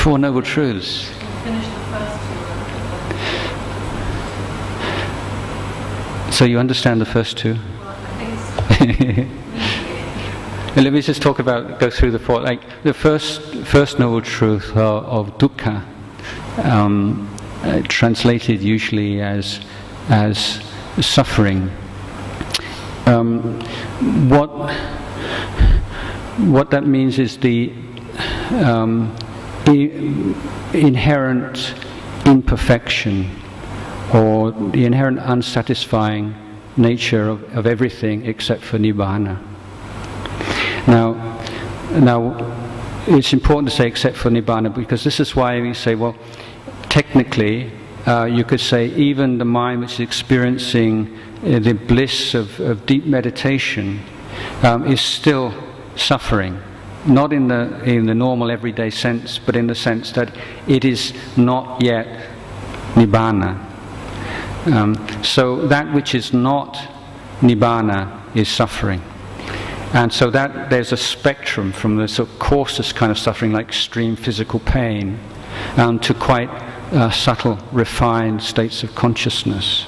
Four Noble Truths. Finish the first two. So you understand the first two? Well, I think so. Let me just go through the four. Like the first Noble Truth of dukkha, translated usually as suffering. What that means is the inherent imperfection or the inherent unsatisfying nature of everything except for nibbana. Now, it's important to say except for nibbana, because this is why we say, well, technically, you could say even the mind which is experiencing the bliss of deep meditation is still suffering, not in the normal everyday sense, but in the sense that it is not yet nibbana. So that which is not nibbana is suffering. And so that there's a spectrum from the sort of coarsest kind of suffering, like extreme physical pain, to quite subtle, refined states of consciousness.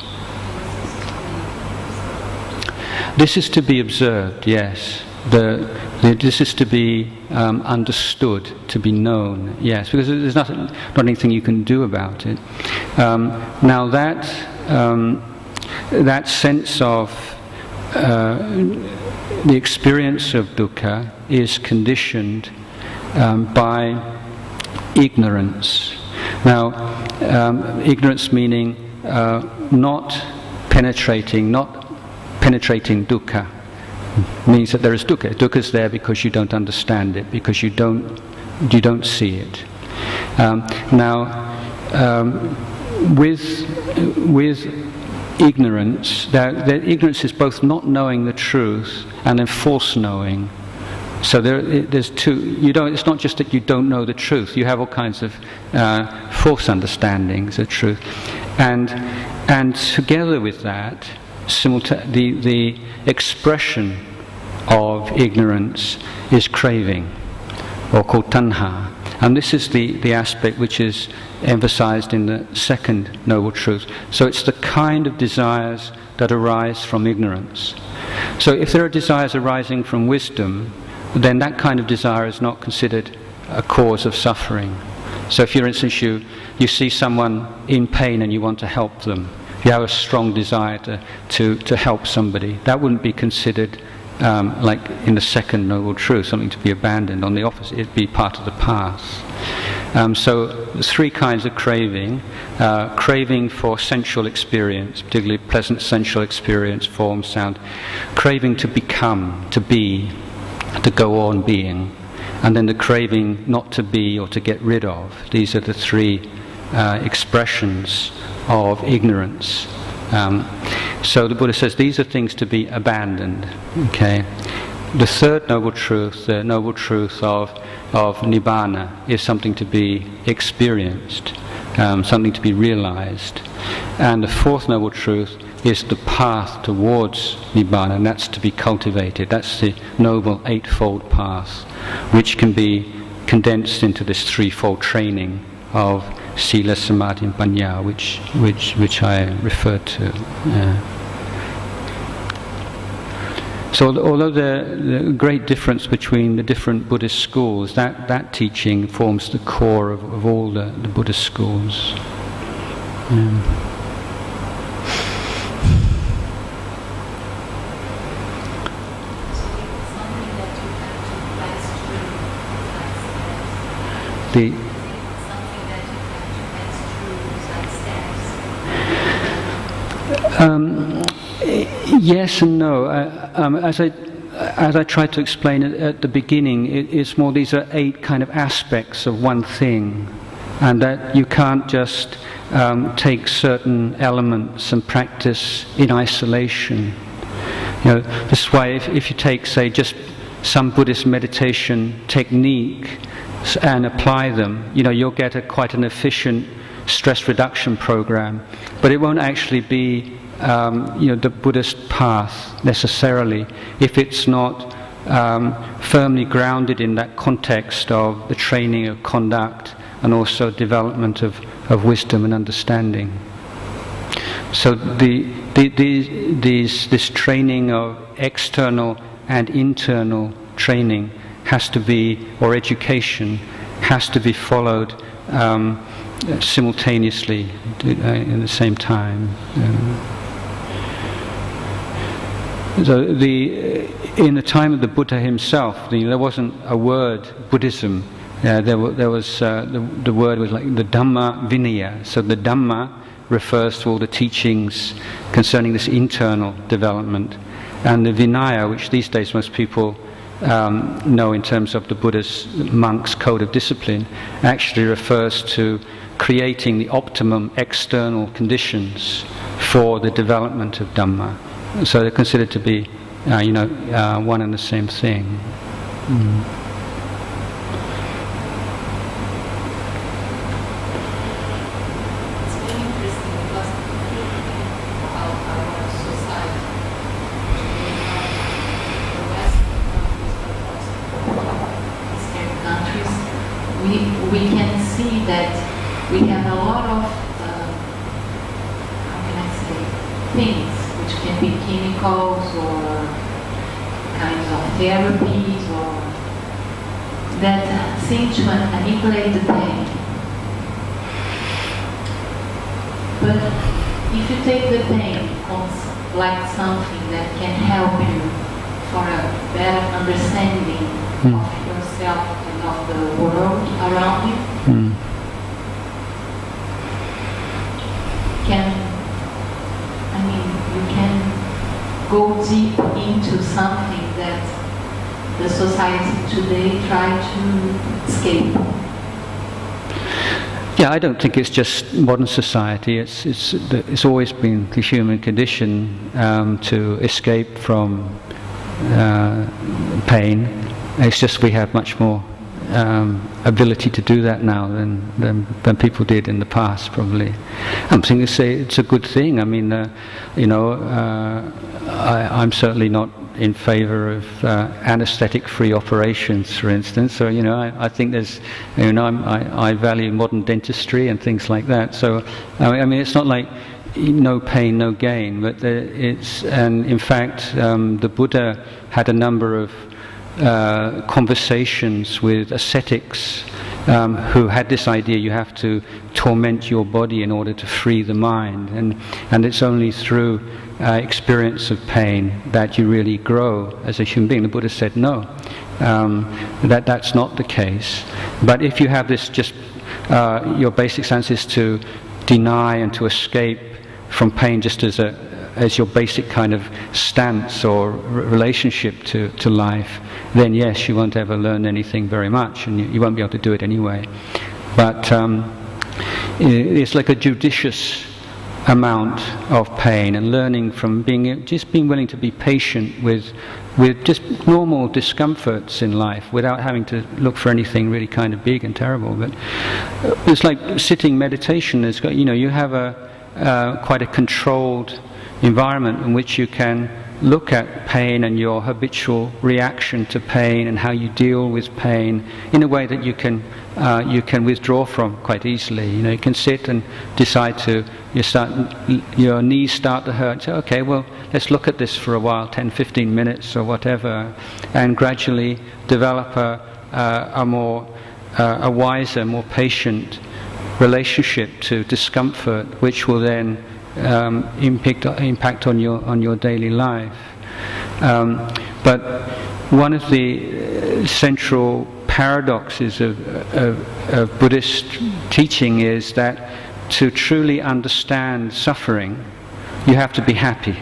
This is to be observed, yes. This is to be understood, to be known, yes, because there's not anything you can do about it. Now that sense of the experience of dukkha is conditioned by ignorance. Now, ignorance meaning not penetrating dukkha, means that there is dukkha. Dukkha is there because you don't understand it, because you don't see it. With ignorance, that ignorance is both not knowing the truth and then false knowing. So there's two. It's not just that you don't know the truth. You have all kinds of false understandings of truth, and together with that, the expression of ignorance is craving, or called tanha. And this is the aspect which is emphasized in the second Noble Truth. So it's the kind of desires that arise from ignorance. So if there are desires arising from wisdom, then that kind of desire is not considered a cause of suffering. So if, for instance, you see someone in pain and you want to help them, you have a strong desire to help somebody, that wouldn't be considered like in the second Noble Truth, something to be abandoned. On the opposite, it'd be part of the path. So there's three kinds of craving. Craving for sensual experience, particularly pleasant sensual experience, form, sound. Craving to become, to be, to go on being. And then the craving not to be or to get rid of. These are the three expressions of ignorance. So the Buddha says these are things to be abandoned. Okay. The third Noble Truth, the Noble Truth of Nibbana, is something to be experienced, something to be realized. And the fourth Noble Truth is the path towards Nibbana, and that's to be cultivated. That's the Noble Eightfold Path, which can be condensed into this threefold training of Sila, Samadhi and Panya, which I referred to. So although the great difference between the different Buddhist schools, that teaching forms the core of all the Buddhist schools. Yes and no. As I tried to explain at the beginning, it's more these are 8 kind of aspects of one thing, and that you can't just take certain elements and practice in isolation. This is why if you take, say, just some Buddhist meditation technique and apply them, you'll get quite an efficient stress reduction program, but it won't actually be the Buddhist path necessarily if it's not firmly grounded in that context of the training of conduct, and also development of wisdom and understanding. So this training of external and internal training has to be, or education has to be followed simultaneously in the same time. So in the time of the Buddha himself, there wasn't a word Buddhism. There was the word was like the Dhamma Vinaya. So the Dhamma refers to all the teachings concerning this internal development, and the Vinaya, which these days most people know in terms of the Buddha's monks' code of discipline, actually refers to creating the optimum external conditions for the development of Dhamma. So they're considered to be, one and the same thing. It's very interesting because about our society, the Western countries, we can see that we have a lot of, things which can be chemicals or kinds of therapies or that seem to manipulate the pain. But if you take the pain like something that can help you for a better understanding of yourself and of the world around you, you can go deep into something that the society today try to escape. Yeah, I don't think it's just modern society. It's always been the human condition to escape from pain. It's just we have much more ability to do that now than people did in the past, probably. I'm thinking to say it's a good thing. I mean, I'm certainly not in favour of anaesthetic-free operations, for instance. So I think there's, I value modern dentistry and things like that. So I mean, it's not like no pain, no gain, but and in fact, the Buddha had a number of conversations with ascetics who had this idea you have to torment your body in order to free the mind, and it's only through experience of pain that you really grow as a human being. The Buddha said no, that's not the case. But if you have this your basic sense is to deny and to escape from pain just as your basic kind of stance or relationship to life, then yes, you won't ever learn anything very much, and you won't be able to do it anyway. But it's like a judicious amount of pain, and learning from being willing to be patient with just normal discomforts in life without having to look for anything really kind of big and terrible. But it's like sitting meditation. You have quite a controlled environment in which you can look at pain and your habitual reaction to pain and how you deal with pain in a way that you can withdraw from quite easily. You can sit and decide your knees start to hurt. Say, okay, well, let's look at this for a while, 10, 15 minutes or whatever, and gradually develop a wiser, more patient relationship to discomfort, which will then impact on your daily life. But one of the central paradoxes of Buddhist teaching is that to truly understand suffering, you have to be happy.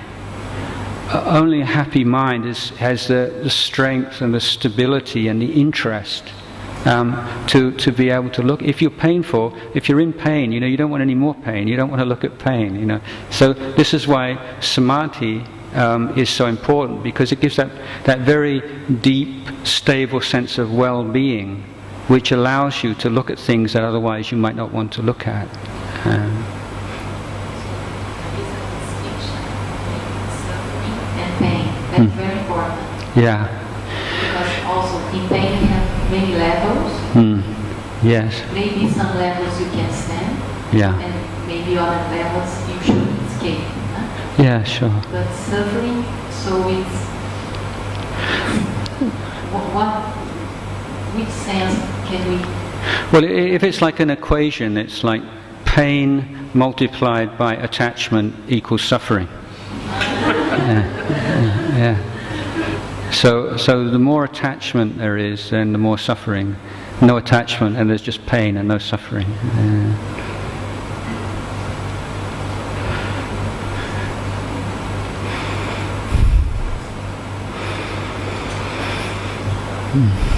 Only a happy mind has the strength and the stability and the interest to be able to look. If you're in pain, you don't want any more pain. You don't want to look at pain. So this is why samadhi is so important, because it gives that very deep, stable sense of well-being, which allows you to look at things that otherwise you might not want to look at. And pain. That's very important. Yeah. Because also in pain you have many levels. Yes. Maybe some levels you can stand, Yeah. and maybe other levels you should escape. Huh? Yeah, sure. But suffering, so it's which sense can we? Well, if it's like an equation, it's like pain multiplied by attachment equals suffering. Yeah. So the more attachment there is, then the more suffering. No attachment, and there's just pain and no suffering. Yeah.